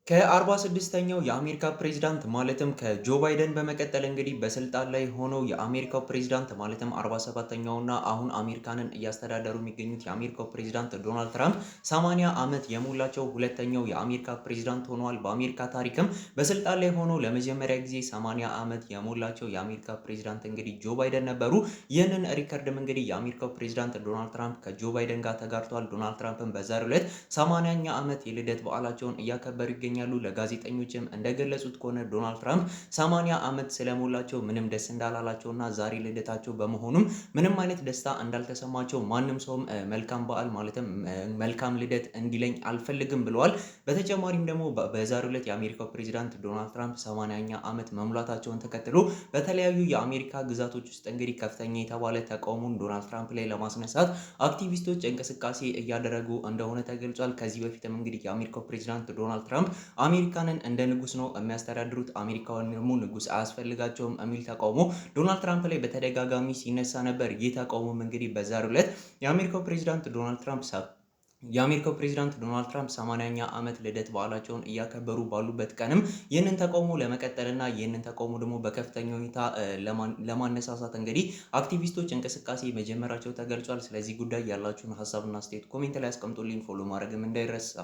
ከ46ኛው የአሜሪካ ፕሬዝዳንት ማለትም ከጆ ባይደን በመቀጠል እንግዲህ በስልጣን ላይ ሆነው የአሜሪካው ፕሬዝዳንት ማለትም 47ኛውና አሁን አሜሪካንን እያስተዳደሩ የሚገኙት የአሜሪካው ፕሬዝዳንት ዶናልድ ትራምፕ 80 ዓመት የሞላቸው ሁለተኛው የአሜሪካ ፕሬዝዳንት ሆነዋል። በአሜሪካ ታሪክም በስልጣን ላይ ሆነው ለመጀመሪያ ጊዜ 80 ዓመት የሞላቸው የአሜሪካ ፕሬዝዳንት እንግዲህ ጆ ባይደን ነበሩ። ይህንን ሪከርድም እንግዲህ የአሜሪካው ፕሬዝዳንት ዶናልድ ትራምፕ ከጆ ባይደን ጋር ተጋርተዋል። ዶናልድ ትራምፕን በዛሬው ዕለት 80ኛ ዓመት የልደት በዓላቸውን እያከበሩ ይገኛሉ። ለጋዜጠኞችም እንደገለጹት ከሆነ ዶናልድ ትራምፕ 80 ዓመት ስለሞላቸው ምንም ደስ እንዳላላቸውና ዛሬ ልደታቸው በመሆኑም ምንም አይነት ደስታ እንዳልተሰማቸው ማንም ሰውም መልካም በዓል ማለትም መልካም ልደት እንዲለኝ አልፈልግም ብለዋል። በተጨማሪም ደግሞ በዛሬው ዕለት የአሜሪካው ፕሬዝዳንት ዶናልድ ትራምፕ 80ኛ ዓመት መሙላታቸውን ተከትሎ በተለያዩ የአሜሪካ ግዛቶች ውስጥ እንግዲህ ከፍተኛ የተባለ ተቃውሞን ዶናልድ ትራምፕ ላይ ለማስነሳት አክቲቪስቶች እንቅስቃሴ እያደረጉ እንደሆነ ተገልጿል። ከዚህ በፊትም እንግዲህ የአሜሪካው ፕሬዝዳንት ዶናልድ ትራምፕ አሜሪካንን እንደ ንጉስ ነው የሚያስተዳድሩት፣ አሜሪካውያን ደግሞ ንጉስ አያስፈልጋቸውም የሚል ተቃውሞ ዶናልድ ትራምፕ ላይ በተደጋጋሚ ሲነሳ ነበር። ይህ ተቃውሞም እንግዲህ በዛሬው ዕለት የአሜሪካው ፕሬዝዳንት ዶናልድ ትራምፕ 80ኛ ዓመት ልደት በዓላቸውን እያከበሩ ባሉበት ቀንም ይህንን ተቃውሞ ለመቀጠልና ይህንን ተቃውሞ ደግሞ በከፍተኛ ሁኔታ ለማነሳሳት እንግዲህ አክቲቪስቶች እንቅስቃሴ መጀመራቸው ተገልጿል። ስለዚህ ጉዳይ ያላችሁን ሀሳብና አስተያየት ኮሜንት ላይ አስቀምጡልኝ። ፎሎ ማድረግም እንዳይረሳ።